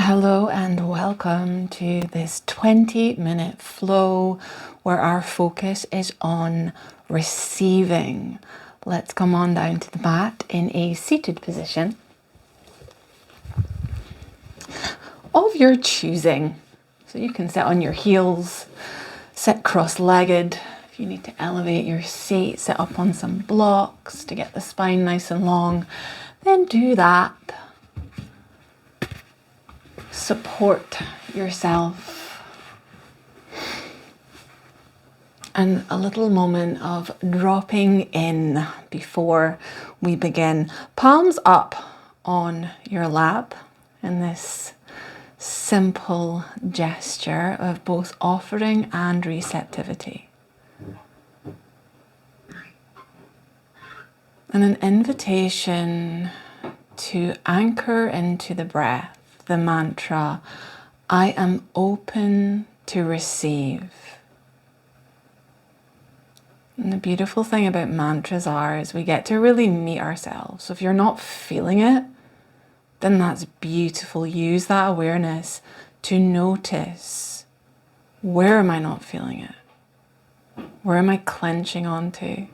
Hello and welcome to this 20-minute flow where our focus is on receiving. Let's come on down to the mat in a seated position of your choosing. So you can sit on your heels, sit cross-legged. If you need to elevate your seat, sit up on some blocks to get the spine nice and long, then do that. Support yourself. And a little moment of dropping in before we begin. Palms up on your lap in this simple gesture of both offering and receptivity. And an invitation to anchor into the breath. The mantra, I am open to receive. And the beautiful thing about mantras is we get to really meet ourselves. So if you're not feeling it, then that's beautiful. Use that awareness to notice, where am I not feeling it? Where am I clenching onto?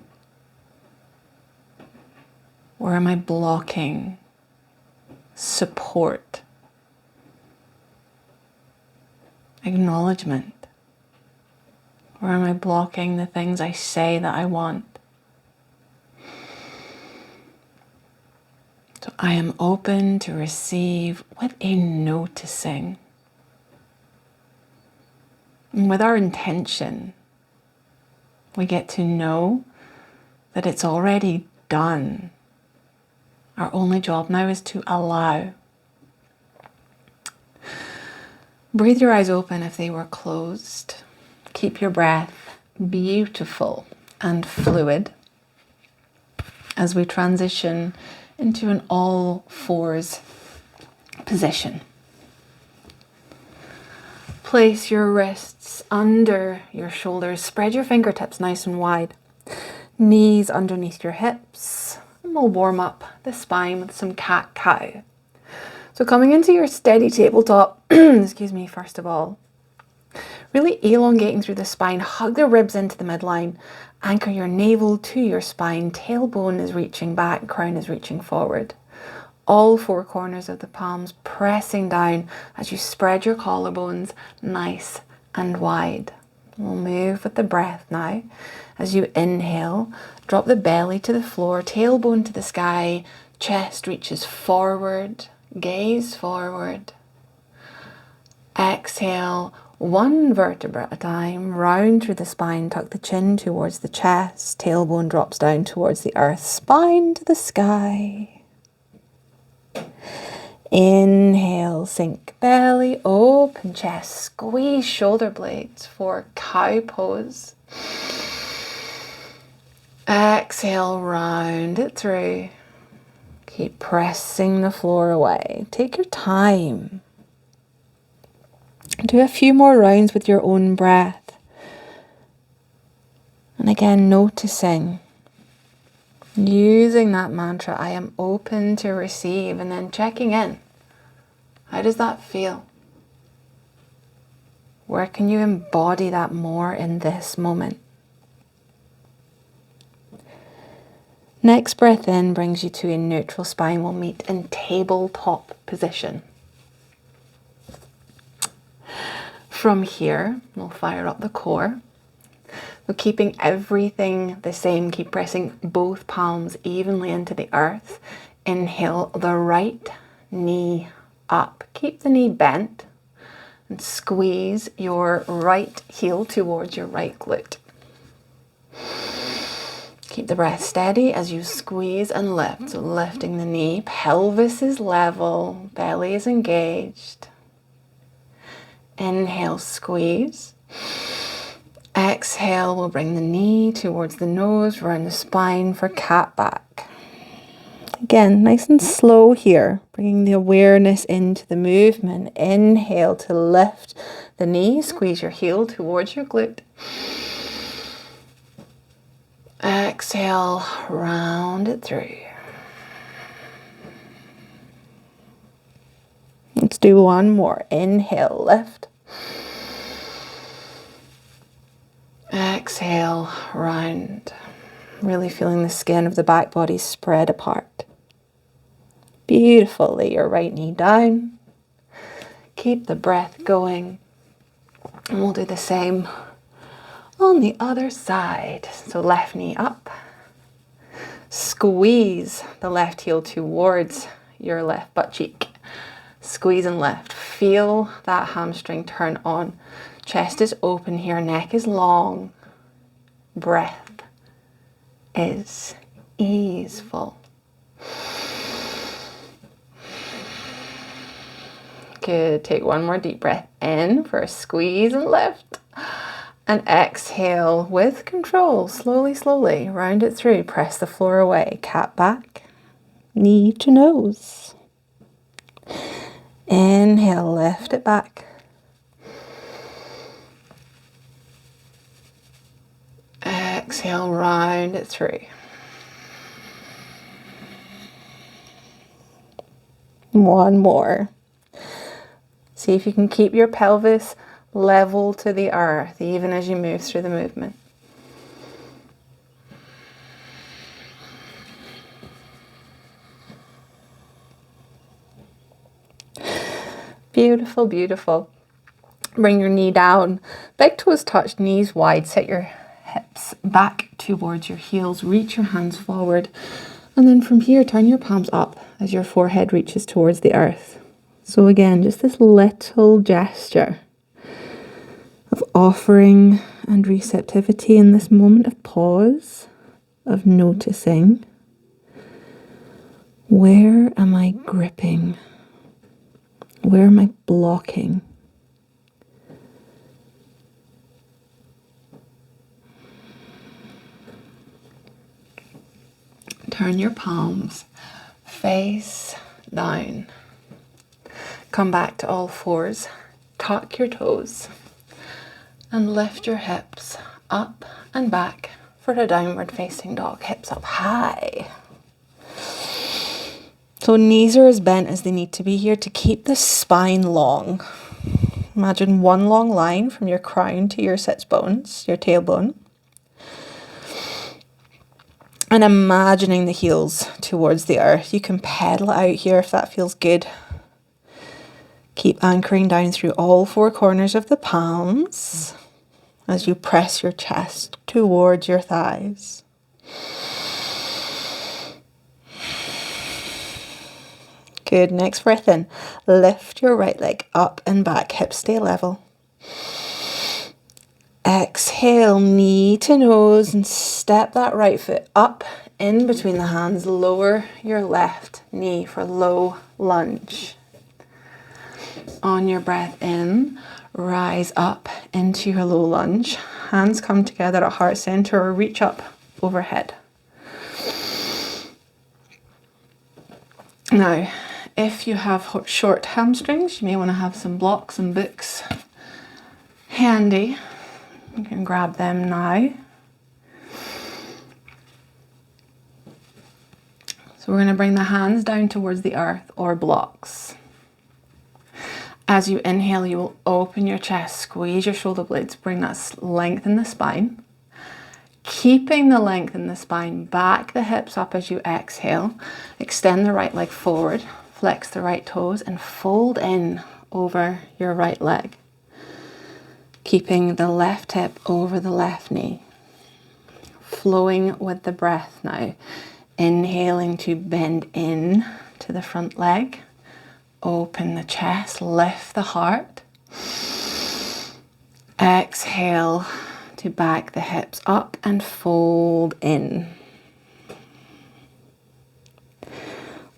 Where am I blocking support? Acknowledgement. Where am I blocking the things I say that I want? So I am open to receive with a noticing. And with our intention, we get to know that it's already done. Our only job now is to allow. Breathe your eyes open if they were closed. Keep your breath beautiful and fluid as we transition into an all fours position. Place your wrists under your shoulders. Spread your fingertips nice and wide. Knees underneath your hips. And we'll warm up the spine with some cat-cow. So coming into your steady tabletop, excuse me, first of all, really elongating through the spine, hug the ribs into the midline, anchor your navel to your spine, tailbone is reaching back, crown is reaching forward. All four corners of the palms pressing down as you spread your collarbones nice and wide. We'll move with the breath now. As you inhale, drop the belly to the floor, tailbone to the sky, chest reaches forward. Gaze forward. Exhale, one vertebra at a time, round through the spine, tuck the chin towards the chest, tailbone drops down towards the earth, spine to the sky. Inhale, sink belly, open chest, squeeze shoulder blades for cow pose. Exhale, round it through. Keep pressing the floor away. Take your time. Do a few more rounds with your own breath. And again, noticing, using that mantra, I am open to receive, and then checking in. How does that feel? Where can you embody that more in this moment? Next breath in brings you to a neutral spine. We'll meet in tabletop position. From here, we'll fire up the core. So keeping everything the same, keep pressing both palms evenly into the earth. Inhale the right knee up. Keep the knee bent and squeeze your right heel towards your right glute. Keep the breath steady as you squeeze and lift. So lifting the knee, pelvis is level, belly is engaged. Inhale, squeeze. Exhale, we'll bring the knee towards the nose, round the spine for cat back. Again, nice and slow here, bringing the awareness into the movement. Inhale to lift the knee, squeeze your heel towards your glute. Exhale, round it through. Let's do one more. Inhale, lift. Exhale, round. Really feeling the skin of the back body spread apart. Beautiful. Lay your right knee down. Keep the breath going. And we'll do the same on the other side. So left knee up. Squeeze the left heel towards your left butt cheek. Squeeze and lift. Feel that hamstring turn on. Chest is open here, neck is long. Breath is easeful. Good. Take one more deep breath in for a squeeze and lift. And exhale with control. Slowly, slowly. Round it through. Press the floor away. Cat back. Knee to nose. Inhale. Lift it back. Exhale, round it through. One more. See if you can keep your pelvis level to the earth, even as you move through the movement. Beautiful, beautiful. Bring your knee down. Big toes touch, knees wide. Set your hips back towards your heels. Reach your hands forward. And then from here, turn your palms up as your forehead reaches towards the earth. So again, just this little gesture of offering and receptivity in this moment of pause, of noticing, where am I gripping? Where am I blocking? Turn your palms face down. Come back to all fours. Tuck your toes. And lift your hips up and back for a downward facing dog. Hips up high. So knees are as bent as they need to be here to keep the spine long. Imagine one long line from your crown to your sits bones, your tailbone. And imagining the heels towards the earth. You can pedal it out here if that feels good. Keep anchoring down through all four corners of the palms as you press your chest towards your thighs. Good. Next breath in. Lift your right leg up and back. Hips stay level. Exhale, knee to nose, and step that right foot up in between the hands. Lower your left knee for low lunge. On your breath in, rise up into your low lunge. Hands come together at heart center or reach up overhead. Now, if you have short hamstrings, you may want to have some blocks and books handy. You can grab them now. So we're going to bring the hands down towards the earth or blocks. As you inhale, you will open your chest, squeeze your shoulder blades, bring that length in the spine. Keeping the length in the spine, back the hips up as you exhale. Extend the right leg forward, flex the right toes, and fold in over your right leg. Keeping the left hip over the left knee. Flowing with the breath now. Inhaling to bend in to the front leg. Open the chest, lift the heart. Exhale to back the hips up and fold in.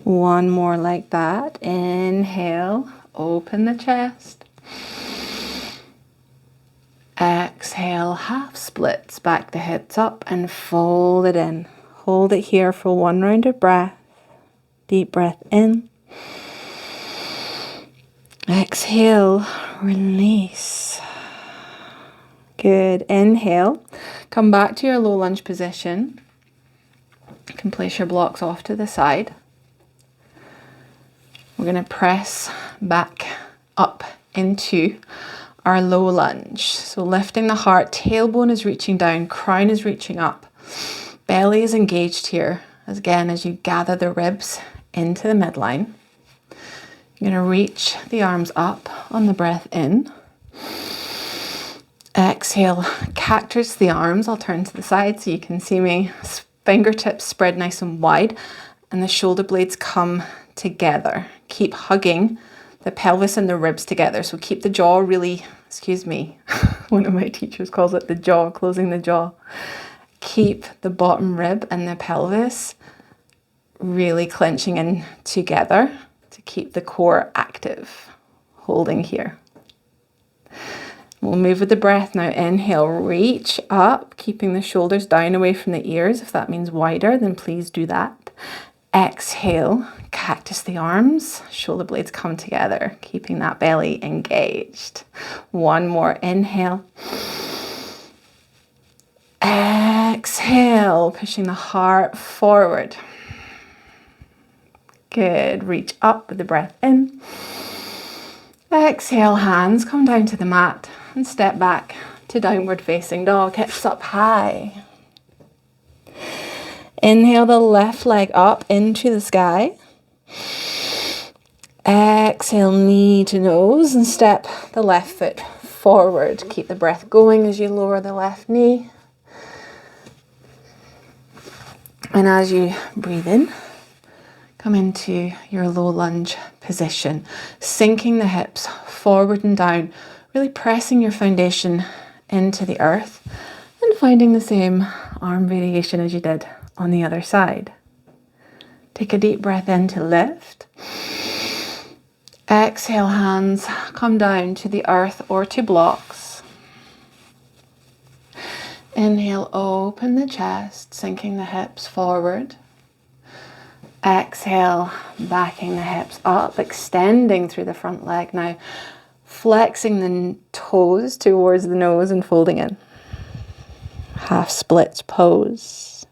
One more like that. Inhale, open the chest. Exhale, half splits, back the hips up and fold it in. Hold it here for one round of breath. Deep breath in. Exhale, release. Good. Inhale. Come back to your low lunge position. You can place your blocks off to the side. We're going to press back up into our low lunge. So lifting the heart, tailbone is reaching down, crown is reaching up. Belly is engaged here, as you gather the ribs into the midline. You're going to reach the arms up on the breath in. Exhale, cactus the arms. I'll turn to the side so you can see me. Fingertips spread nice and wide, and the shoulder blades come together. Keep hugging the pelvis and the ribs together. So keep the jaw really, one of my teachers calls it the jaw, closing the jaw. Keep the bottom rib and the pelvis really clenching in together to keep the core active, holding here. We'll move with the breath now. Inhale, reach up, keeping the shoulders down away from the ears. If that means wider, then please do that. Exhale, cactus the arms, shoulder blades come together, keeping that belly engaged. One more, inhale. Exhale, pushing the heart forward. Good, reach up with the breath in. Exhale, hands come down to the mat and step back to downward facing dog, hips up high. Inhale the left leg up into the sky. Exhale, knee to nose and step the left foot forward. Keep the breath going as you lower the left knee. And as you breathe in, come into your low lunge position, sinking the hips forward and down, really pressing your foundation into the earth and finding the same arm variation as you did on the other side. Take a deep breath in to lift. Exhale, hands come down to the earth or to blocks. Inhale, open the chest, sinking the hips forward. Exhale, backing the hips up, extending through the front leg now, flexing the toes towards the nose and folding in. Half split pose.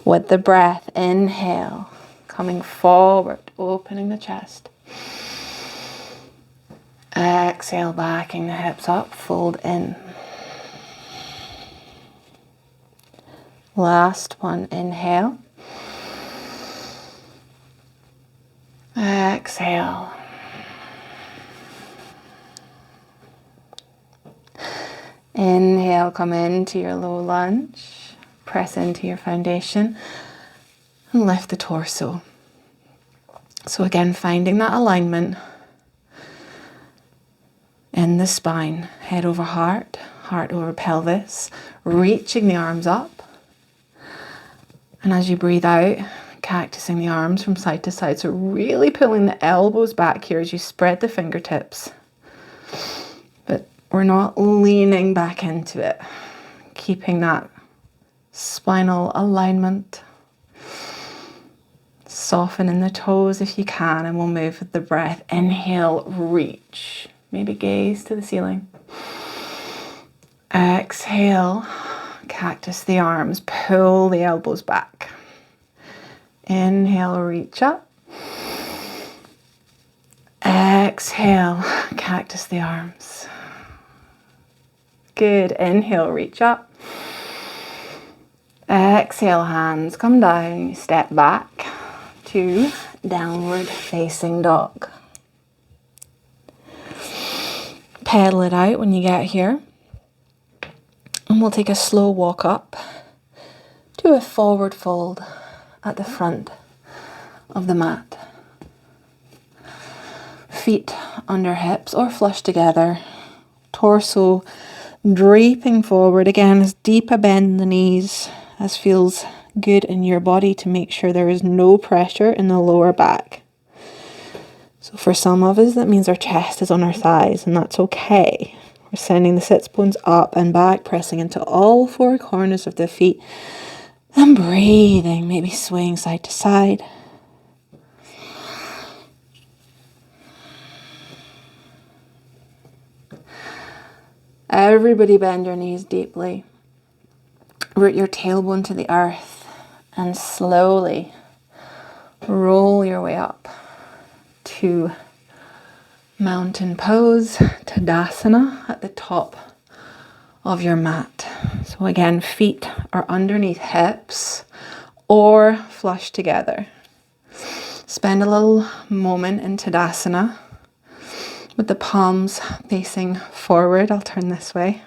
With the breath, inhale, coming forward, opening the chest. Exhale, backing the hips up, fold in. Last one, inhale. Exhale. Inhale, come into your low lunge. Press into your foundation and lift the torso. So again, finding that alignment in the spine, head over heart, heart over pelvis, reaching the arms up. And as you breathe out, cactusing the arms from side to side. So really pulling the elbows back here as you spread the fingertips. But we're not leaning back into it. Keeping that spinal alignment. Soften in the toes if you can, and we'll move with the breath. Inhale, reach. Maybe gaze to the ceiling. Exhale, cactus the arms, pull the elbows back. Inhale, reach up. Exhale, cactus the arms. Good, inhale, reach up. Exhale, hands come down, step back to downward facing dog. Pedal it out when you get here. And we'll take a slow walk up to a forward fold at the front of the mat. Feet under hips or flush together. Torso draping forward. Again, as deep a bend in the knees as feels good in your body to make sure there is no pressure in the lower back. So for some of us, that means our chest is on our thighs, and that's okay. We're sending the sits bones up and back, pressing into all four corners of the feet and breathing, maybe swaying side to side. Everybody bend your knees deeply. Root your tailbone to the earth and slowly roll your way up to Mountain pose, Tadasana at the top of your mat. So again, feet are underneath hips or flush together. Spend a little moment in Tadasana with the palms facing forward. I'll turn this way.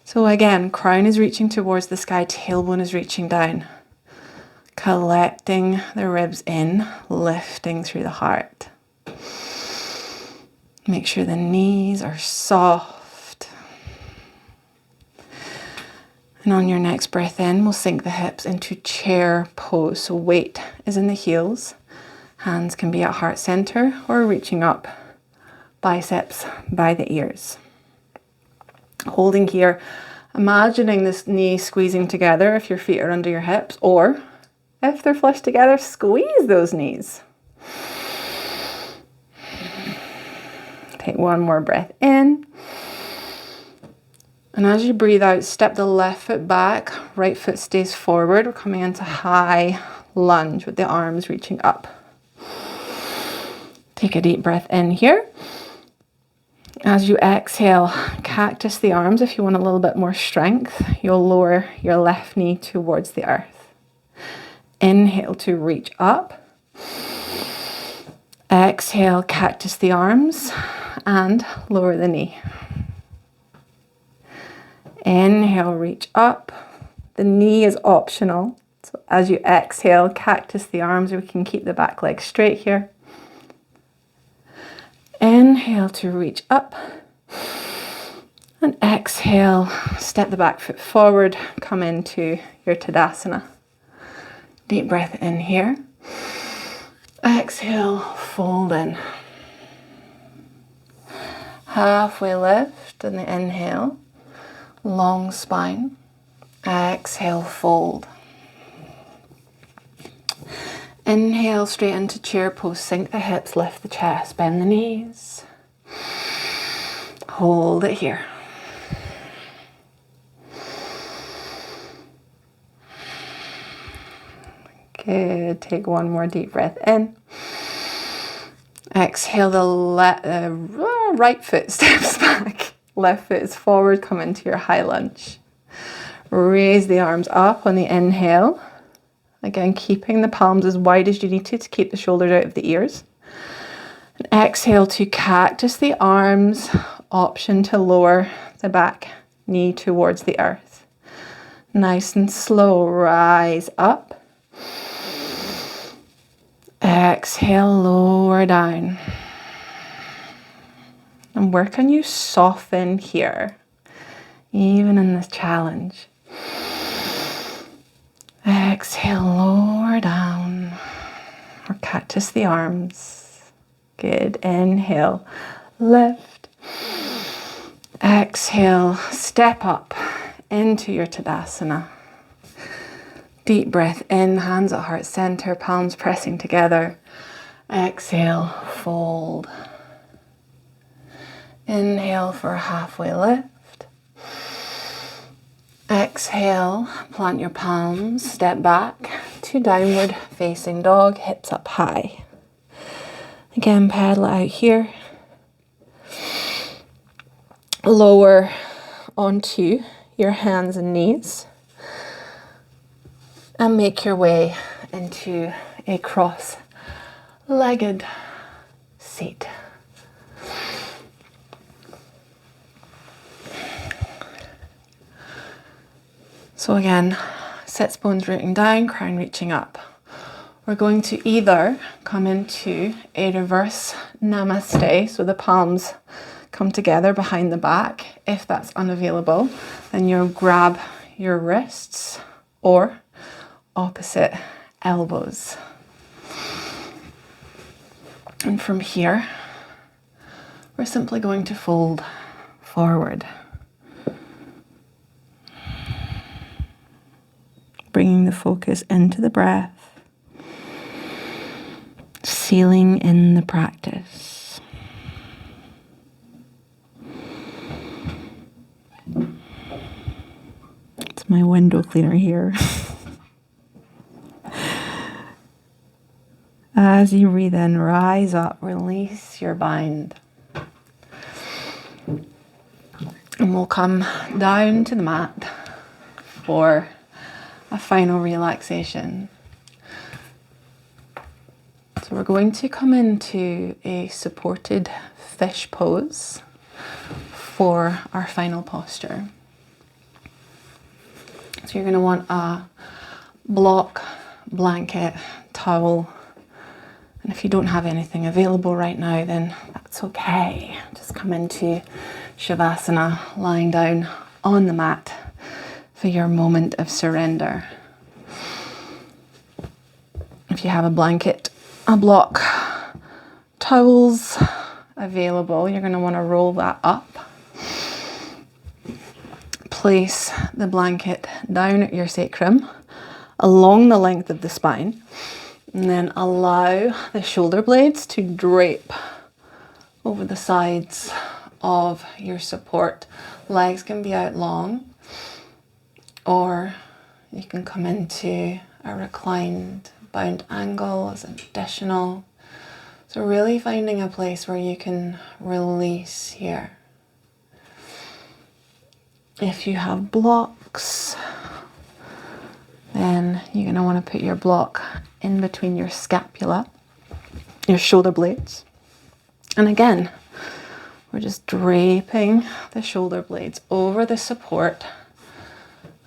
So again, crown is reaching towards the sky, tailbone is reaching down. Collecting the ribs in, lifting through the heart. Make sure the knees are soft. And on your next breath in, we'll sink the hips into chair pose. So weight is in the heels. Hands can be at heart center or reaching up, biceps by the ears. Holding here, imagining this knee squeezing together if your feet are under your hips, or if they're flush together, squeeze those knees. Take one more breath in. And as you breathe out, step the left foot back, right foot stays forward. We're coming into high lunge with the arms reaching up. Take a deep breath in here. As you exhale, cactus the arms. If you want a little bit more strength, you'll lower your left knee towards the earth. Inhale to reach up. Exhale, cactus the arms and lower the knee. Inhale, reach up. The knee is optional. So as you exhale, cactus the arms. We can keep the back leg straight here. Inhale to reach up. And exhale, step the back foot forward, come into your Tadasana. Deep breath in here. Exhale, fold in. Halfway lift in the inhale. Long spine. Exhale, fold. Inhale straight into chair pose. Sink the hips, lift the chest, bend the knees. Hold it here. Good. Take one more deep breath in. Exhale, the right foot steps back. Left foot is forward. Come into your high lunge. Raise the arms up on the inhale. Again, keeping the palms as wide as you need to keep the shoulders out of the ears. And exhale to cactus the arms. Option to lower the back knee towards the earth. Nice and slow. Rise up. Exhale, lower down. And where can you soften here, even in this challenge? Exhale, lower down. Or cactus the arms. Good. Inhale, lift. Exhale, step up into your Tadasana. Deep breath in, hands at heart center, palms pressing together. Exhale, fold. Inhale for a halfway lift. Exhale, plant your palms, step back to downward facing dog, hips up high. Again, pedal out here. Lower onto your hands and knees. And make your way into a cross-legged seat. So again, sits bones rooting down, crown reaching up. We're going to either come into a reverse namaste, so the palms come together behind the back. If that's unavailable, then you'll grab your wrists or opposite elbows. And from here, we're simply going to fold forward. Bringing the focus into the breath. Sealing in the practice. It's my window cleaner here. As you breathe in, rise up, release your bind. And we'll come down to the mat for a final relaxation. So we're going to come into a supported fish pose for our final posture. So you're going to want a block, blanket, towel, and if you don't have anything available right now, then that's okay. Just come into Shavasana, lying down on the mat for your moment of surrender. If you have a blanket, a block, towels available, you're going to want to roll that up. Place the blanket down at your sacrum along the length of the spine, and then allow the shoulder blades to drape over the sides of your support. Legs can be out long, or you can come into a reclined bound angle as an additional. So really finding a place where you can release here. If you have blocks, then you're going to want to put your block in between your scapula, your shoulder blades. And again, we're just draping the shoulder blades over the support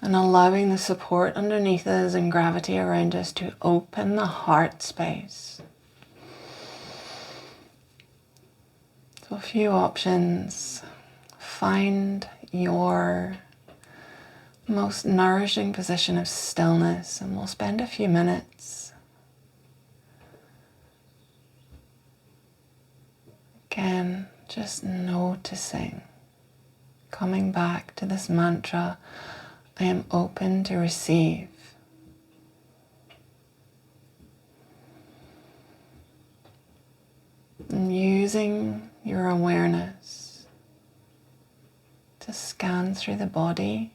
and allowing the support underneath us and gravity around us to open the heart space. So a few options. Find your most nourishing position of stillness, and we'll spend a few minutes again just noticing, coming back to this mantra, I am open to receive. And using your awareness to scan through the body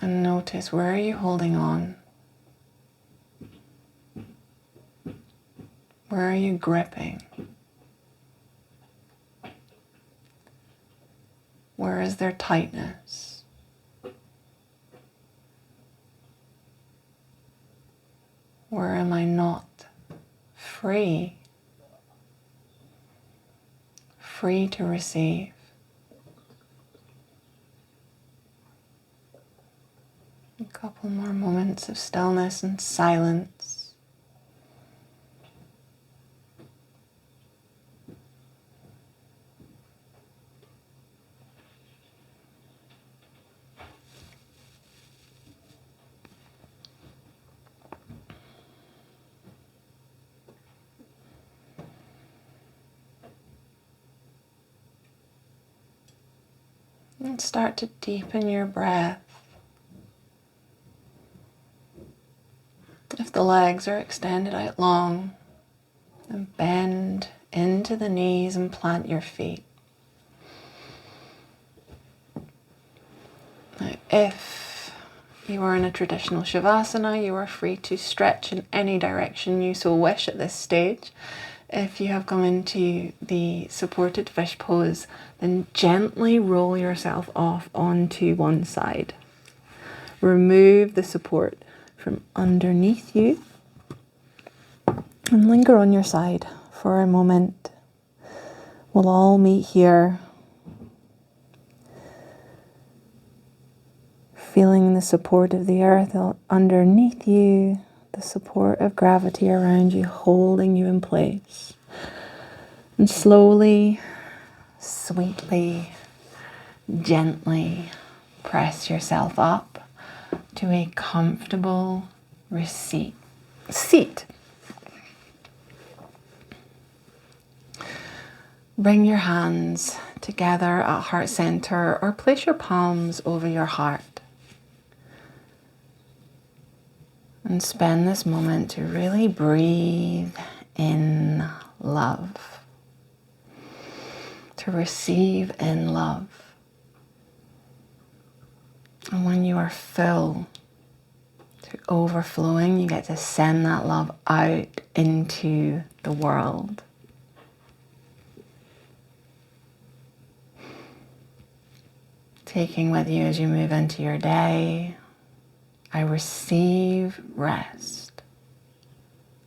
and notice, where are you holding on? Where are you gripping? Where is there tightness? Where am I not free? Free to receive. A couple more moments of stillness and silence. And start to deepen your breath. If the legs are extended out long, then bend into the knees and plant your feet. Now, if you are in a traditional Shavasana, you are free to stretch in any direction you so wish at this stage. If you have come into the supported fish pose, then gently roll yourself off onto one side. Remove the support from underneath you and linger on your side for a moment. We'll all meet here, feeling the support of the earth underneath you, the support of gravity around you, holding you in place. And slowly, sweetly, gently press yourself up to a comfortable seat. Bring your hands together at heart center, or place your palms over your heart. And spend this moment to really breathe in love, to receive in love. And when you are full to overflowing, you get to send that love out into the world. taking with you as you move into your day. I receive rest.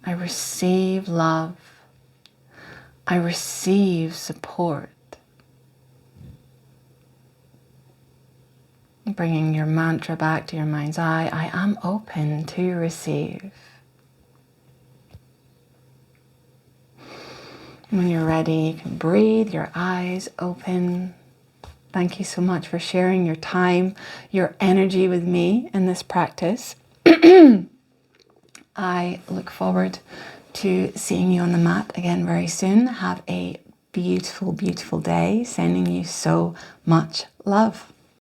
I receive love. I receive support. Bringing your mantra back to your mind's eye. I am open to receive. When you're ready, you can breathe, your eyes open. Thank you so much for sharing your time, your energy with me in this practice. I look forward to seeing you on the mat again very soon. Have a beautiful, beautiful day. Sending you so much love.